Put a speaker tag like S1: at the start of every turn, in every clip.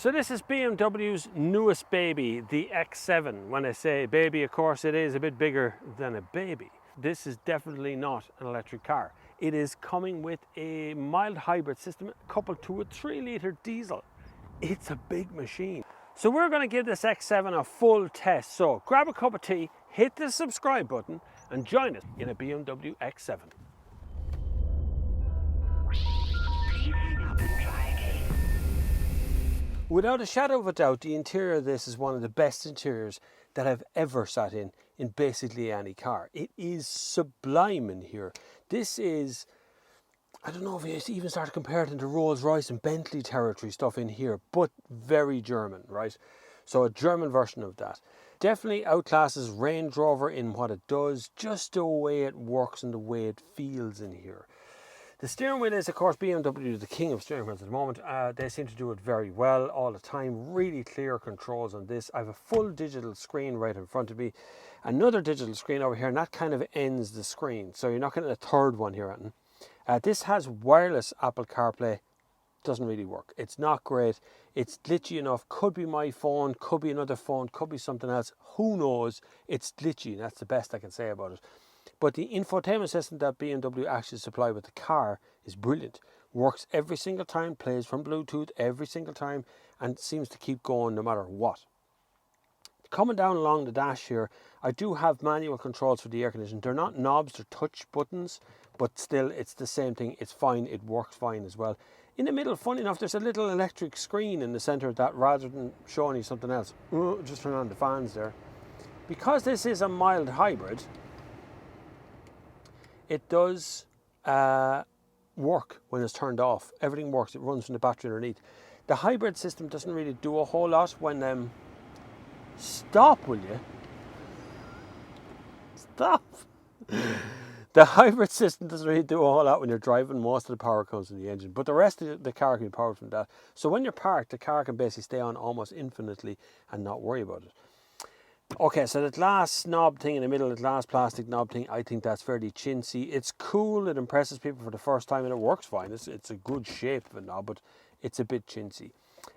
S1: So this is BMW's newest baby, the X7. When I say baby, of course, it is a bit bigger than a baby. This is definitely not an electric car. It is coming with a mild hybrid system coupled to a 3-litre diesel. It's a big machine. So we're going to give this X7 a full test. So grab a cup of tea, hit the subscribe button and join us in a BMW X7. Without a shadow of a doubt, the interior of this is one of the best interiors that I've ever sat in basically any car. It is sublime in here. This is, I don't know if you even start to compare it into Rolls-Royce and Bentley territory stuff in here, but very German, right? So a German version of that. Definitely outclasses Range Rover in what it does, just the way it works and the way it feels in here. The steering wheel is, of course, BMW, the king of steering wheels at the moment. They seem to do it very well all the time. Really clear controls on this. I have a full digital screen right in front of me. Another digital screen over here, and that kind of ends the screen. So you're not getting a third one here, Anton. This has wireless Apple CarPlay. Doesn't really work. It's not great. It's glitchy enough. Could be my phone, could be another phone, could be something else. Who knows? It's glitchy, and that's the best I can say about it. But the infotainment system that BMW actually supply with the car is brilliant. Works every single time, plays from Bluetooth every single time, and seems to keep going no matter what. Coming down along the dash here, I do have manual controls for the air conditioning. They're not knobs, they're touch buttons, but still it's the same thing. It's fine, it works fine as well. In the middle, funny enough, there's a little electric screen in the center of that rather than showing you something else. Just turn on the fans there. Because this is a mild hybrid, it does work when it's turned off. Everything works. It runs from the battery underneath. The hybrid system doesn't really do a whole lot when... Stop, will you? Stop! The hybrid system doesn't really do a whole lot when you're driving. Most of the power comes from the engine. But the rest of the car can be powered from that. So when you're parked, the car can basically stay on almost infinitely and not worry about it. Okay, so the glass knob thing in the middle, the glass plastic knob thing, I think that's fairly chintzy. It's cool, it impresses people for the first time, and it works fine. It's a good shape of a knob, but it's a bit chintzy.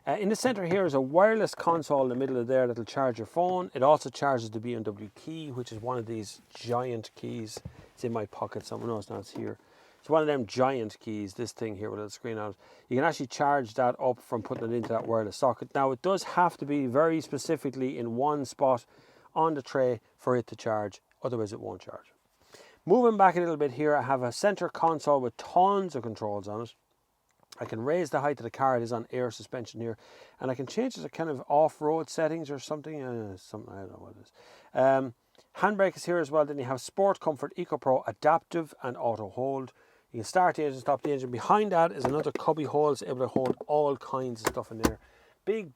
S1: In the center here is a wireless console in the middle of there that'll charge your phone. It also charges the BMW key, which is one of these giant keys. It's in my pocket, someone else knows it's here. It's one of them giant keys, this thing here with a little screen on it. You can actually charge that up from putting it into that wireless socket. Now, it does have to be very specifically in one spot on the tray for it to charge, otherwise it won't charge. Moving back a little bit here, I have a center console with tons of controls on it. I can raise the height of the car. It is on air suspension here, and I can change it to kind of off-road settings or something. I don't know what it is. Handbrake is here as well. Then you have Sport, Comfort, Eco Pro, Adaptive and Auto Hold. You can start the engine, stop the engine. Behind that is another cubby hole. It's able to hold all kinds of stuff in there. Big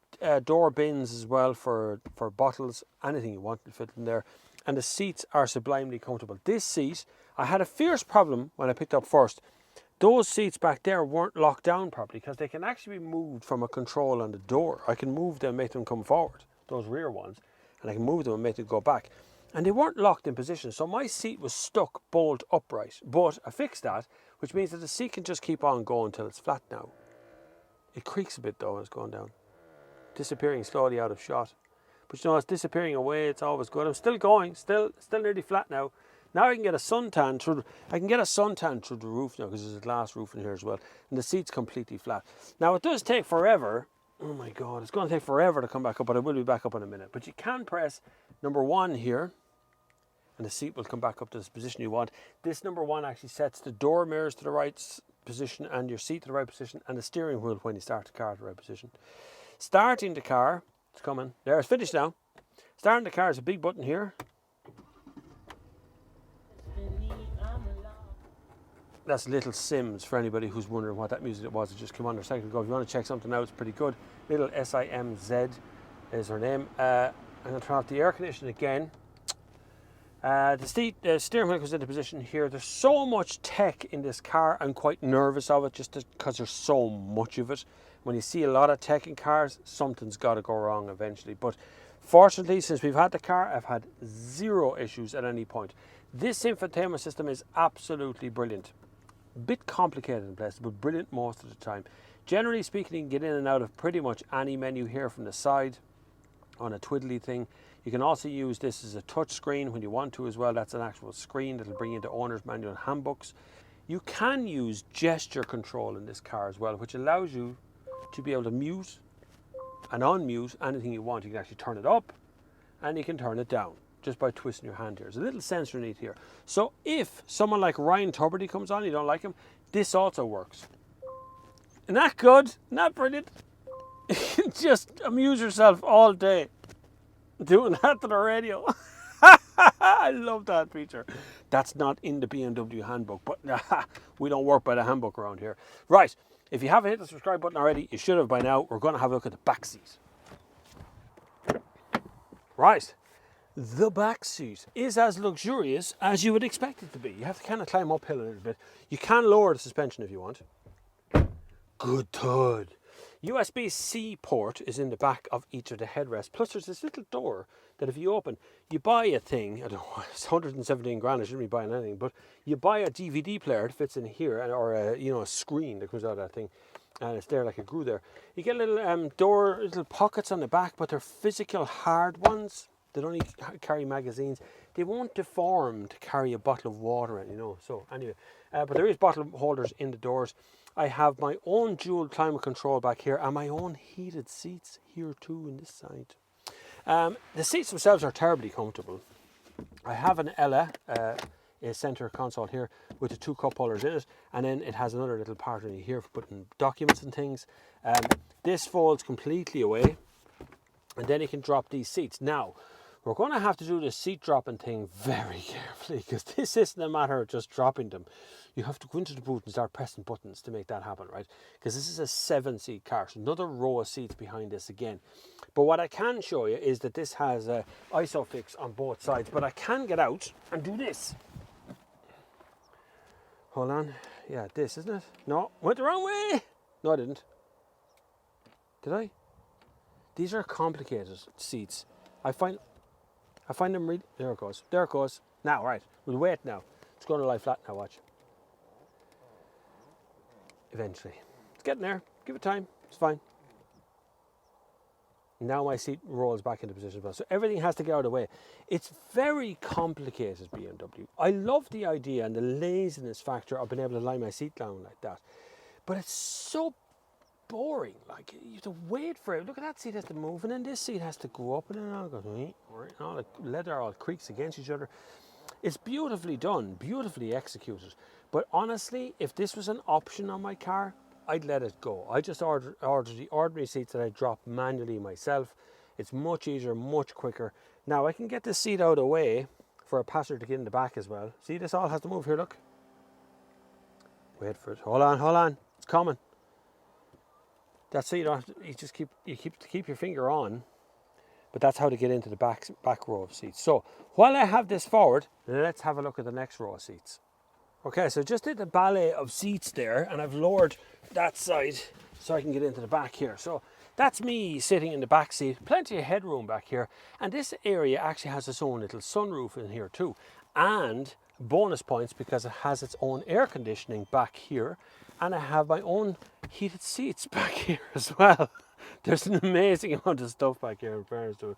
S1: door bins as well for bottles, anything you want to fit in there. And the seats are sublimely comfortable. This seat, I had a fierce problem when I picked up first. Those seats back there weren't locked down properly because they can actually be moved from a control on the door. I can move them, make them come forward, those rear ones, and I can move them and make them go back. And they weren't locked in position, so my seat was stuck bolt upright. But I fixed that, which means that the seat can just keep on going until it's flat now. It creaks a bit though when it's going down. Disappearing slowly out of shot. But you know, it's disappearing away, it's always good. I'm still going, still nearly flat now. Now I can get a suntan through the roof now because there's a glass roof in here as well. And the seat's completely flat. Now it does take forever. Oh my God, it's going to take forever to come back up, but I will be back up in a minute. But you can press number 1 here and the seat will come back up to this position you want. This number 1 actually sets the door mirrors to the right position and your seat to the right position and the steering wheel when you start the car to the right position. Starting the car, it's coming. There, it's finished now. Starting the car is a big button here. That's Little Sims for anybody who's wondering what that music was. It just came on there a second ago. If you want to check something out, it's pretty good. Little SIMZ is her name. I'm going to turn off the air conditioning again. The steering wheel goes into position here. There's so much tech in this car. I'm quite nervous of it just because there's so much of it. When you see a lot of tech in cars, something's got to go wrong eventually. But fortunately, since we've had the car, I've had 0 issues at any point. This infotainment system is absolutely brilliant. A bit complicated in places, but brilliant most of the time. Generally speaking, you can get in and out of pretty much any menu here from the side on a twiddly thing. You can also use this as a touch screen when you want to as well. That's an actual screen that'll bring you into owner's manual and handbooks. You can use gesture control in this car as well, which allows you to be able to mute and unmute anything you want. You can actually turn it up and you can turn it down just by twisting your hand here. There's a little sensor underneath here. So if someone like Ryan Tuberty comes on, you don't like him, this also works. Isn't that good? Isn't that brilliant? Just amuse yourself all day doing that to the radio. I love that feature. That's not in the BMW handbook, but we don't work by the handbook around here. Right, if you haven't hit the subscribe button already, you should have by now. We're going to have a look at the back seat. Right, the back seat is as luxurious as you would expect it to be. You have to kind of climb uphill a little bit. You can lower the suspension if you want. Good thud. USB-C port is in the back of each of the headrests. Plus there's this little door that if you open, you buy a thing, I don't know, it's 117 grand, I shouldn't be buying anything, but you buy a DVD player that fits in here, or a screen that comes out of that thing, and it's there like a glue there. You get little little pockets on the back, but they're physical hard ones that only carry magazines. They won't deform to carry a bottle of water in, so anyway. But there is bottle holders in the doors. I have my own dual climate control back here and my own heated seats here too on this side. The seats themselves are terribly comfortable. I have an Ella, a center console here with the 2 cup holders in it, and then it has another little part in here for putting documents and things. This folds completely away, and then you can drop these seats. Now, we're going to have to do the seat dropping thing very carefully, because this isn't a matter of just dropping them. You have to go into the boot and start pressing buttons to make that happen, right? Because this is a 7-seat car, so another row of seats behind this again. But what I can show you is that this has a ISOFIX on both sides, but I can get out and do this. Hold on. Yeah, this, isn't it? No, went the wrong way. No, I didn't. Did I? These are complicated seats. I find them really... There it goes. There it goes. Now, right. We'll wait now. It's going to lie flat now, watch. Eventually. It's getting there. Give it time. It's fine. Now my seat rolls back into position as well. So everything has to get out of the way. It's very complicated, BMW. I love the idea and the laziness factor of being able to lie my seat down like that. But it's so boring. Like, you have to wait for it. Look at that seat has to move, and then this seat has to go up, and then it all goes, and all the leather all creaks against each other. It's beautifully done, beautifully executed. But honestly, if this was an option on my car, I'd let it go. I just ordered the ordinary seats that I drop manually myself. It's much easier, much quicker. Now I can get this seat out of the way for a passenger to get in the back as well. See, this all has to move here, look. Wait for it. Hold on. It's coming. That's so you don't have to, you keep your finger on, but that's how to get into the back row of seats. So while I have this forward, let's have a look at the next row of seats. Okay, so just did the ballet of seats there, and I've lowered that side so I can get into the back here. So that's me sitting in the back seat, plenty of headroom back here, and this area actually has its own little sunroof in here too, and bonus points because it has its own air conditioning back here, and I have my own heated seats back here as well. There's an amazing amount of stuff back here in fairness to it.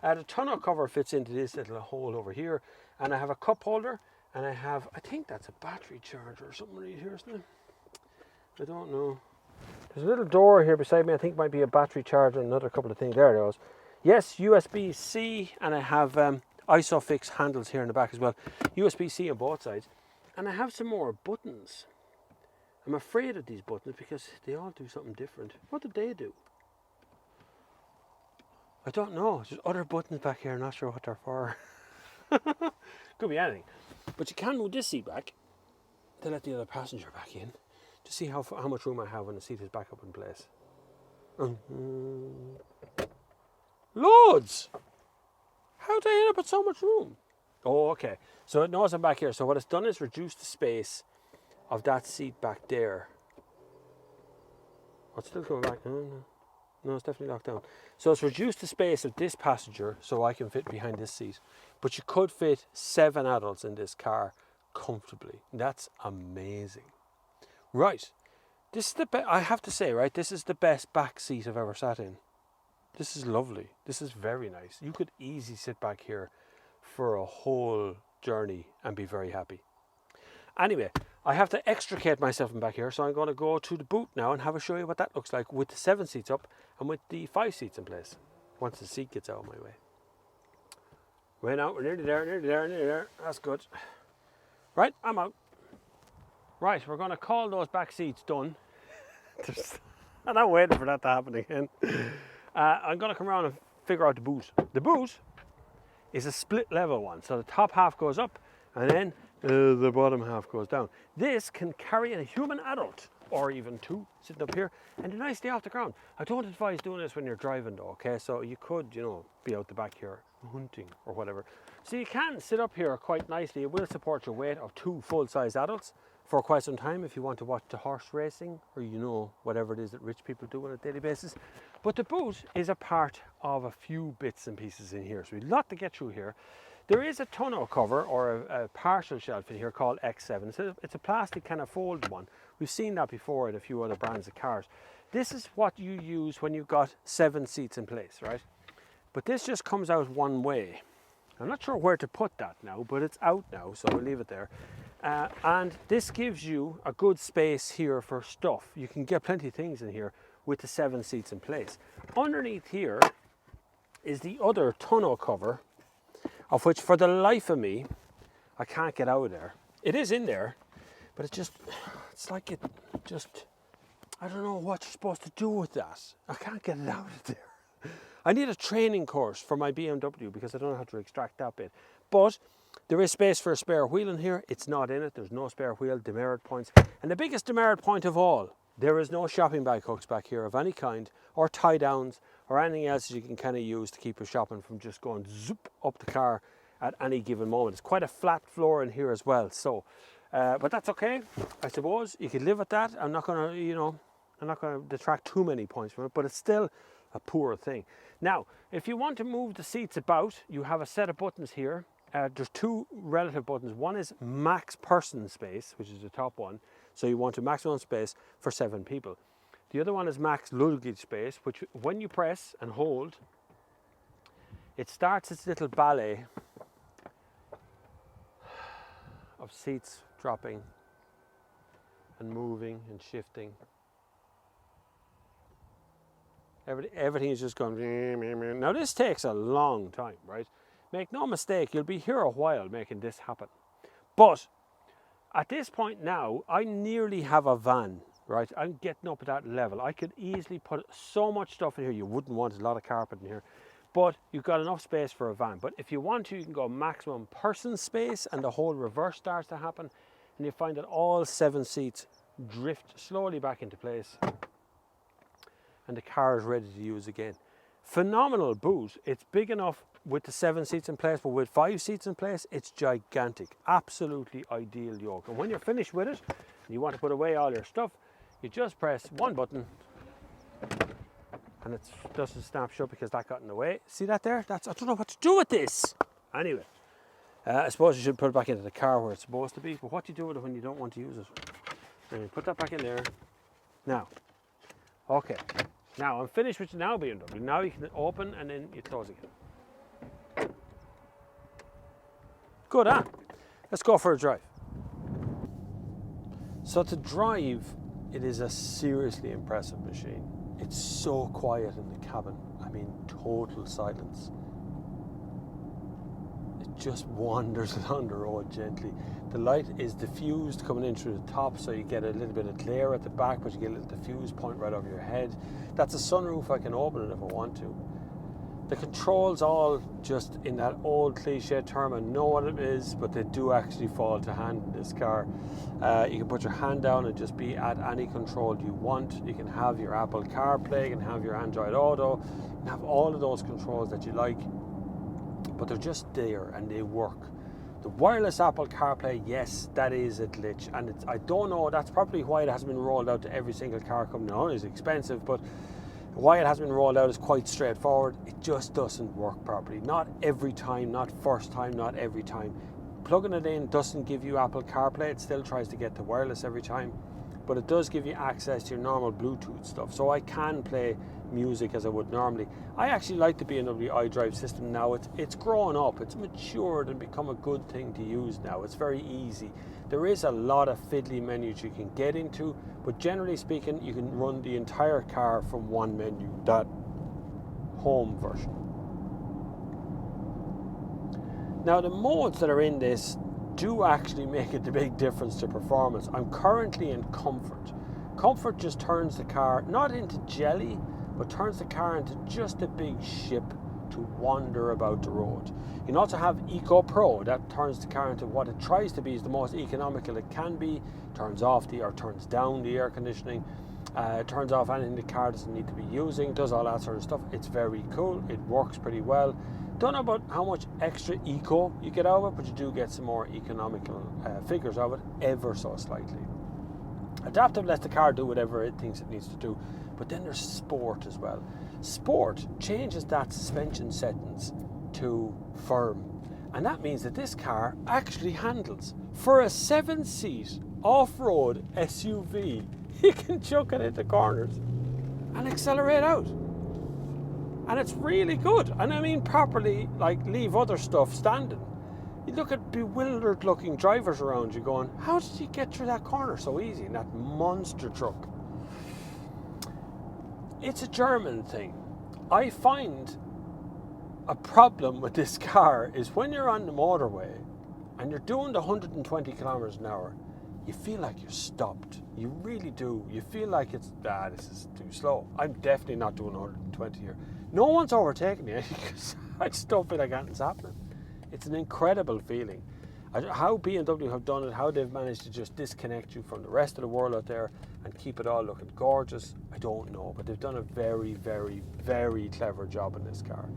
S1: The tonneau cover fits into this little hole over here, and I have a cup holder, and I have, I think that's a battery charger or something right here, isn't it? I don't know. There's a little door here beside me, I think might be a battery charger and another couple of things. There it goes. Yes, USB-C, and I have ISOFIX handles here in the back as well. USB-C on both sides. And I have some more buttons. I'm afraid of these buttons because they all do something different. What did they do? I don't know. There's other buttons back here, I'm not sure what they're for. Could be anything. But you can move this seat back to let the other passenger back in to see how much room I have when the seat is back up in place. Loads! How did I end up with so much room? Oh, okay. So it knows I'm back here. So what it's done is reduce the space of that seat back there. Oh, it's still coming back. No, it's definitely locked down. So it's reduced the space of this passenger so I can fit behind this seat. But you could fit 7 adults in this car comfortably. That's amazing. Right, This is the best, I have to say, right, this is the best back seat I've ever sat in. This is lovely. This is very nice. You could easily sit back here for a whole journey and be very happy. Anyway, I have to extricate myself from back here, so I'm going to go to the boot now and have a show you what that looks like with the 7 seats up and with the 5 seats in place, once the seat gets out of my way. Right now, we're nearly there. That's good. Right, I'm out. Right, we're going to call those back seats done. I'm not waiting for that to happen again. I'm going to come around and figure out the boot. The boot is a split level one, so the top half goes up and then the bottom half goes down. This can carry a human adult, or even 2 sitting up here, and they're nicely off the ground. I don't advise doing this when you're driving though, okay? So you could, you know, be out the back here hunting or whatever. So you can sit up here quite nicely. It will support your weight of 2 full-size adults for quite some time if you want to watch the horse racing, or you know, whatever it is that rich people do on a daily basis. But the boot is a part of a few bits and pieces in here, so we've a lot to get through here. There is a tonneau cover or a partial shelf in here called X7. It's a plastic kind of fold one. We've seen that before in a few other brands of cars. This is what you use when you've got 7 seats in place, right? But this just comes out one way. I'm not sure where to put that now, but it's out now, so we'll leave it there. And this gives you a good space here for stuff. You can get plenty of things in here with the 7 seats in place. Underneath here is the other tonneau cover, of which for the life of me, I can't get out of there. It is in there, but it's like I don't know what you're supposed to do with that. I can't get it out of there. I need a training course for my BMW because I don't know how to extract that bit. But there is space for a spare wheel in here. It's not in it. There's no spare wheel, demerit points. And the biggest demerit point of all, there is no shopping bag hooks back here of any kind, or tie downs, or anything else you can kind of use to keep your shopping from just going zoop up the car at any given moment. It's quite a flat floor in here as well. So, but that's okay, I suppose. You could live with that. I'm not going to detract too many points from it, but it's still a poor thing. Now, if you want to move the seats about, you have a set of buttons here. There's 2 relative buttons. One is max person space, which is the top one. So you want a maximum space for 7 people. The other one is max luggage space, which when you press and hold, it starts its little ballet of seats dropping and moving and shifting. Everything is just going. Now this takes a long time, right? Make no mistake, you'll be here a while making this happen. But at this point now, I nearly have a van, right? I'm getting up at that level. I could easily put so much stuff in here. You wouldn't want a lot of carpet in here, but you've got enough space for a van. But if you want to, you can go maximum person space and the whole reverse starts to happen. And you find that all 7 seats drift slowly back into place. And the car is ready to use again. Phenomenal boot. It's big enough with the 7 seats in place, but with 5 seats in place, it's gigantic. Absolutely ideal yoke. And when you're finished with it, and you want to put away all your stuff, you just press one button, and it doesn't snap shut because that got in the way. See that there? I don't know what to do with this. Anyway, I suppose you should put it back into the car where it's supposed to be, but what do you do with it when you don't want to use it? And you put that back in there. Now, okay. Now I'm finished with the now BMW. Now you can open and then you close again. Good, huh? Let's go for a drive. So to drive, it is a seriously impressive machine. It's so quiet in the cabin. I mean, total silence. It just wanders along the road gently. The light is diffused coming in through the top, so you get a little bit of glare at the back, but you get a little diffuse point right over your head. That's a sunroof. I can open it if I want to. The controls all just in that old cliche term, I know what it is, but they do actually fall to hand in this car. You can put your hand down and just be at any control you want. You can have your Apple CarPlay, you can have your Android Auto, you can have all of those controls that you like, but they're just there and they work. The wireless Apple CarPlay, yes, that is a glitch, and I don't know, that's probably why it hasn't been rolled out to every single car company. Not only is it expensive, but why it hasn't been rolled out is quite straightforward. It just doesn't work properly. Not every time, not first time, not every time. Plugging it in doesn't give you Apple CarPlay. It still tries to get to wireless every time, but it does give you access to your normal Bluetooth stuff. So I can play music as I would normally. I actually like the BMW iDrive system now. It's grown up, it's matured and become a good thing to use now. It's very easy. There is a lot of fiddly menus you can get into, but generally speaking, you can run the entire car from one menu, that home version. Now the modes that are in this do actually make a big difference to performance. I'm currently in Comfort. Comfort just turns the car not into jelly, but turns the car into just a big ship to wander about the road. You can also have Eco Pro. That turns the car into what it tries to be, is the most economical it can be. Turns off or turns down the air conditioning. Turns off anything the car doesn't need to be using. Does all that sort of stuff. It's very cool. It works pretty well. Don't know about how much extra eco you get out of it, but you do get some more economical figures out of it, ever so slightly. Adaptive lets the car do whatever it thinks it needs to do. But then there's Sport as well. Sport changes that suspension settings to firm. And that means that this car actually handles. For a 7-seat off-road SUV, you can chuck it into corners and accelerate out. And it's really good. And I mean properly, like, leave other stuff standing. You look at bewildered looking drivers around you going, how did you get through that corner so easy in that monster truck? It's a German thing. I find a problem with this car is when you're on the motorway and you're doing the 120 kilometers an hour, you feel like you're stopped. You really do. You feel like this is too slow. I'm definitely not doing 120 here. No one's overtaking me because I just don't feel like anything's happening. It's an incredible feeling. How BMW have done it, how they've managed to just disconnect you from the rest of the world out there and keep it all looking gorgeous, I don't know. But they've done a very, very, very clever job in this car.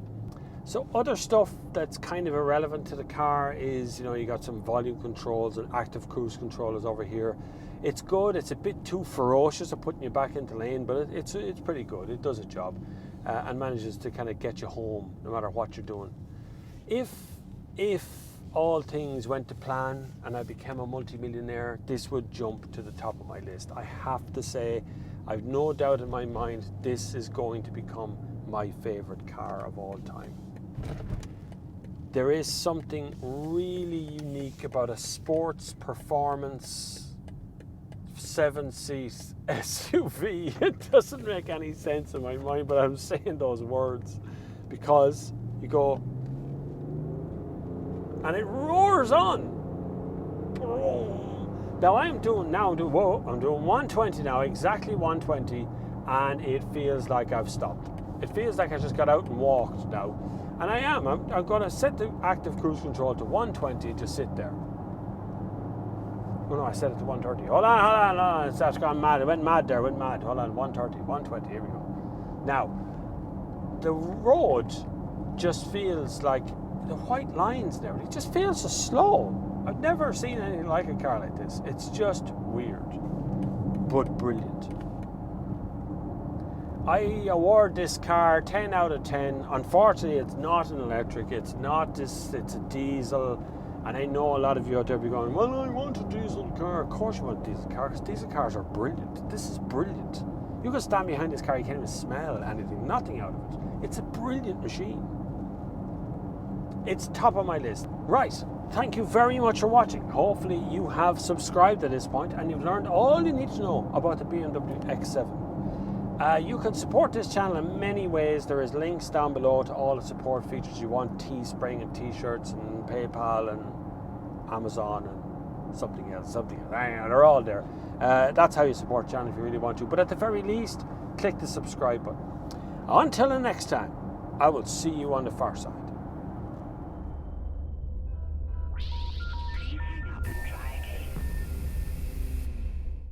S1: So other stuff that's kind of irrelevant to the car is, you got some volume controls and active cruise controllers over here. It's good. It's a bit too ferocious at putting you back into lane, but it's pretty good. It does a job and manages to kind of get you home no matter what you're doing. If all things went to plan and I became a multimillionaire, this would jump to the top of my list. I have to say, I've no doubt in my mind, this is going to become my favorite car of all time. There is something really unique about a sports performance 7-seat SUV. It doesn't make any sense in my mind, but I'm saying those words because you go, and it roars on. Boom. Now I'm doing 120 now, exactly 120, and it feels like I've stopped. It feels like I just got out and walked now. And I am. I'm going to set the active cruise control to 120 to sit there. Oh no, I set it to 130. Hold on. It's gone mad. It went mad there. Hold on, 130, 120. Here we go. Now, the road just feels like the white lines and everything. It just feels so slow. I've never seen anything like a car like this. It's just weird, but brilliant. I award this car 10 out of 10. Unfortunately, it's not an electric. It's a diesel. And I know a lot of you out there be going, well, I want a diesel car. Of course you want a diesel car, because diesel cars are brilliant. This is brilliant. You can stand behind this car, you can't even smell anything, nothing out of it. It's a brilliant machine. It's top of my list. Right, thank you very much for watching. Hopefully you have subscribed at this point and you've learned all you need to know about the BMW X7. You can support this channel in many ways. There is links down below to all the support features you want, Teespring and t-shirts and PayPal and Amazon and something else. They're all there. That's how you support the channel if you really want to. But at the very least, click the subscribe button. Until the next time, I will see you on the far side.